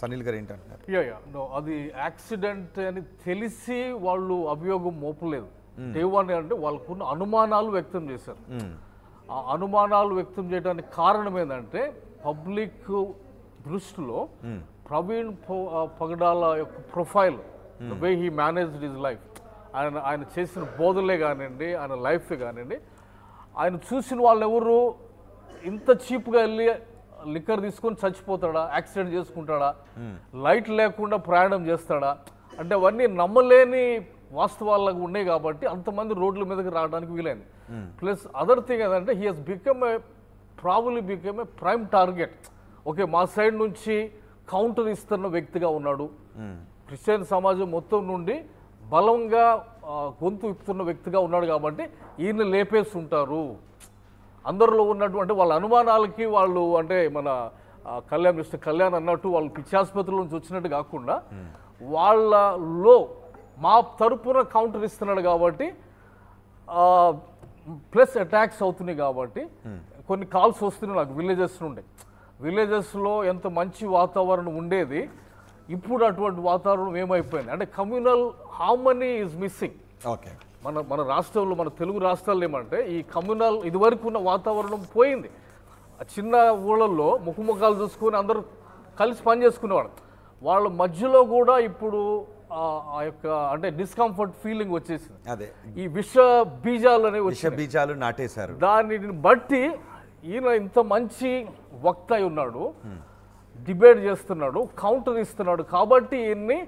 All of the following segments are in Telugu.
సనీల్ గారు ఏంటంటున్నారు? నో, అది యాక్సిడెంట్ అని తెలిసి వాళ్ళు అభియోగం మోపలేదు. దేవాన్ని అంటే వాళ్ళకున్న అనుమానాలు వ్యక్తం చేశారు. ఆ అనుమానాలు వ్యక్తం చేయడానికి కారణం ఏంటంటే పబ్లిక్ దృష్టిలో ప్రవీణ్ పగడాల యొక్క profile, the way he managed his life, ఆయన చేసిన బోధలే కానివ్వండి, ఆయన లైఫ్ కానివ్వండి, ఆయన చూసిన వాళ్ళు ఎవరు ఇంత చీప్గా వెళ్ళి లిక్కర్ తీసుకొని చచ్చిపోతాడా, యాక్సిడెంట్ చేసుకుంటాడా, లైట్ లేకుండా ప్రయాణం చేస్తాడా అంటే అవన్నీ నమ్మలేని వాస్తవాలకు ఉన్నాయి కాబట్టి అంతమంది రోడ్ల మీదకి రావడానికి వీలైంది. ప్లస్ అదర్ థింగ్ ఏంటంటే he has probably become a prime target. Okay, మా సైడ్ నుంచి కౌంటర్ ఇస్తున్న వ్యక్తిగా ఉన్నాడు, క్రిస్టియన్ సమాజం మొత్తం నుండి బలంగా గొంతు ఇస్తున్న వ్యక్తిగా ఉన్నాడు కాబట్టి ఈయన లేపేసి ఉంటారు. అందరిలో ఉన్నటువంటి వాళ్ళ అనుమానాలకి వాళ్ళు అంటే మన మిస్టర్ కళ్యాణ్ అన్నట్టు వాళ్ళు పిచ్చాసుపత్రుల నుంచి వచ్చినట్టు కాకుండా వాళ్ళలో మా తరపున కౌంటర్ ఇస్తున్నాడు కాబట్టి ప్లస్ అటాక్స్ అవుతున్నాయి కాబట్టి కొన్ని కాల్స్ వస్తున్నాయి నాకు విలేజెస్ నుండి. విలేజెస్లో ఎంత మంచి వాతావరణం ఉండేది, ఇప్పుడు అటువంటి వాతావరణం ఏమైపోయింది అంటే communal harmony is missing. Okay, మన రాష్ట్రంలో, మన తెలుగు రాష్ట్రాల్లో ఏమంటే ఈ కమ్యూనల్ ఇదివరకు ఉన్న వాతావరణం పోయింది. చిన్న ఊళ్ళల్లో ముఖముఖాలు చూసుకొని అందరూ కలిసి పని చేసుకునేవాడు. వాళ్ళ మధ్యలో కూడా ఇప్పుడు ఆ యొక్క అంటే డిస్కంఫర్ట్ ఫీలింగ్ వచ్చేసింది. అదే ఈ విష బీజాలు అనేవి బీజాలు నాటేశారు. దానిని బట్టి ఈయన ఇంత మంచి వక్త అయి ఉన్నాడు, డిబేట్ చేస్తున్నాడు, కౌంటర్ ఇస్తున్నాడు కాబట్టి ఈయన్ని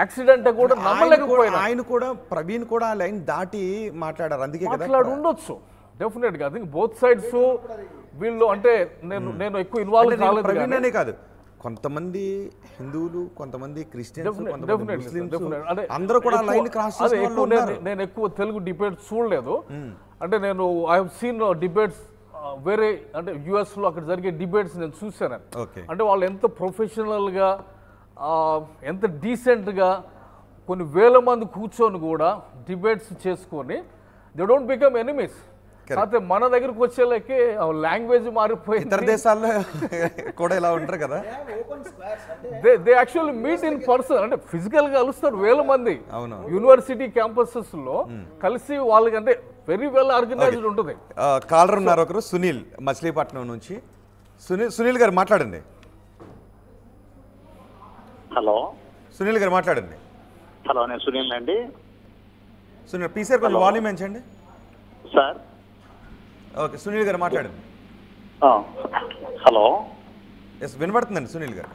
యాక్సిడెంట్ కూడా నమ్మలేకపోయినా ఆయన కూడా ప్రవీణ్ కూడా ఆ లైన్ దాటి మాట్లాడారు. అందుకే మాట్లాడి ఉండొచ్చు డెఫినెట్ గా. ఐ థింక్ బోత్ సైడ్స్ వీళ్ళు అంటే నేను ఎక్కువ ఇన్వాల్వ్ కాలేదు. ప్రవీణ్ అనే కాదు, కొంతమంది హిందువులు, కొంతమంది క్రిస్టియన్స్, అందరూ కూడా లైన్ క్రాస్ చేస్తున్నారు. నేను ఎక్కువ తెలుగు డిబేట్స్ చూడలేదు. అంటే నేను ఐ హావ్ సీన్ డిబేట్స్ వేరే అంటే యుఎస్ లో అక్కడ జరిగే డిబేట్స్ నేను చూశాను. అంటే వాళ్ళు ఎంత ప్రొఫెషనల్ గా ఎంత డీసెంట్గా కొన్ని వేల మంది కూర్చొని కూడా డిబేట్స్ చేసుకొని దే డోంట్ బికమ్ ఎనిమీస్. అయితే మన దగ్గరకు వచ్చేలాకి లాంగ్వేజ్ మారిపోయింది. ఇతర దేశాల్లో కూడా ఇలా ఉంటారు కదా, they actually meet in person అంటే ఫిజికల్ గా కలుస్తారు వేల మంది యూనివర్సిటీ క్యాంపసెస్ లో కలిసి వాళ్ళకి అంటే వెరీ వెల్ ఆర్గనైజ్డ్ ఉంటుంది. కాలర్ ఉన్నారు ఒకరు, సునీల్ మచిలీపట్నం నుంచి. సునీల్ గారు మాట్లాడండి. హలో, సునీల్ గారు మాట్లాడండి. హలో, నేను సునీల్ అండి. సునీల్ పీసీఆర్ కొంచెం వాల్యూమ్ పెంచండి సార్. ఓకే, సునీల్ గారు మాట్లాడండి. హలో, ఎస్ వినబడుతుందండి సునీల్ గారు.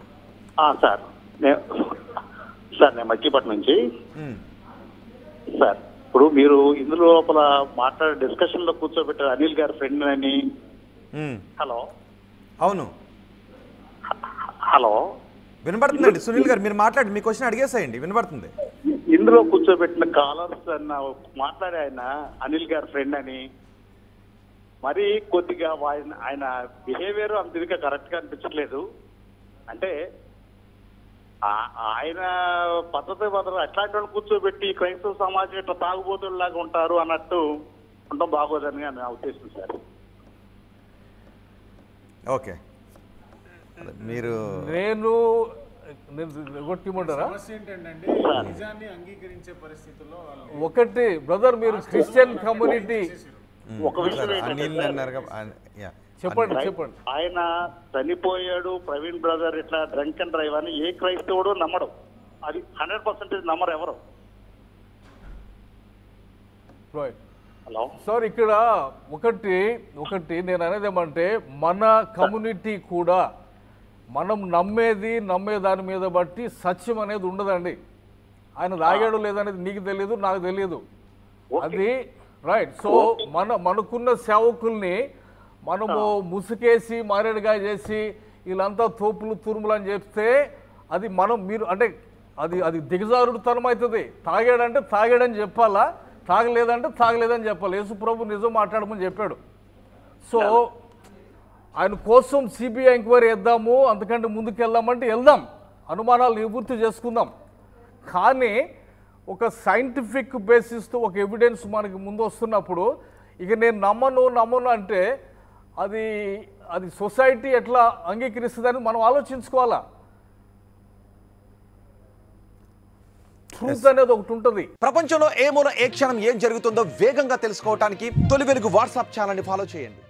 సార్ నేను మచిలీపట్నం నుంచి. సార్, ఇప్పుడు మీరు ఇందులో లోపల మాట్లాడే డిస్కషన్ లో కూర్చోబెట్టారు అనిల్ గారి ఫ్రెండ్ అని. హలో, అవును, హలో, వినబడుతుందండి సునీల్ గారు, మీరు మాట్లాడి మీ క్వశ్చన్ అడిగేసేయండి, వినబడుతుంది. ఇందులో కూర్చోబెట్టిన కాలర్స్ అన్న మాట్లాడే ఆయన అనిల్ గారి ఫ్రెండ్ అని, మరి కొద్దిగా ఆయన బిహేవియర్ అంత ఇదిగా కరెక్ట్ గా అనిపించట్లేదు. అంటే ఆయన పద్ధతి అట్లాంటి వాళ్ళు కూర్చోబెట్టి క్రైస్తవ సమాజం ఇట్లా తాగుబోతుల్లాగా ఉంటారు అన్నట్టు ఉండడం బాగోదని నా ఉద్దేశం సార్. ఓకే, మీరు నేను ఒకటి బ్రదర్, మీరు క్రిస్టియన్ కమ్యూనిటీ ఒక విషయం చెప్పండి. ఆయన చనిపోయాడు ప్రవీణ్ బ్రదర్ ఇట్లా డ్రంక్ అండ్ డ్రైవ్ అని ఏ క్రైస్తవుడు నమ్మడం, అది 100% నమ్మరు ఎవరు. హలో సార్, ఇక్కడ ఒకటి నేను అనేది ఏమంటే మన కమ్యూనిటీ కూడా మనం నమ్మే దాని మీద బట్టి సత్యం అనేది ఉండదండి. ఆయన తాగాడు లేదనేది నీకు తెలియదు, నాకు తెలియదు, అది రైట్. సో మనకున్న సేవకుల్ని మనము ముసుకేసి మారేడుగా చేసి వీళ్ళంతా తోపులు తురుములు అని చెప్తే అది మీరు అంటే అది దిగజారుడుతనం అవుతుంది. తాగాడంటే తాగాడని చెప్పాలా, తాగలేదంటే తాగలేదని చెప్పాలి. యేసు ప్రభు నిజం మాట్లాడమని చెప్పాడు. సో ఆయన కోసం సిబిఐ ఎంక్వైరీ చేద్దాము, అంతకంటే ముందుకు వెళ్దామంటే వెళ్దాం, అనుమానాలు నివృత్తి చేసుకుందాం. కానీ ఒక సైంటిఫిక్ బేసిస్తో ఒక ఎవిడెన్స్ మనకి ముందు వస్తున్నప్పుడు ఇక నేను నమ్మను అంటే అది సొసైటీ ఎట్లా అంగీకరిస్తుందని మనం ఆలోచించుకోవాలా. ట్రూత్ అనేది ఒకటి ఉంటుంది. ప్రపంచంలో ఏ మూల ఏ క్షణం ఏం జరుగుతుందో వేగంగా తెలుసుకోవడానికి తొలి వెలుగు వాట్సాప్ ఛానల్ని ఫాలో చేయండి.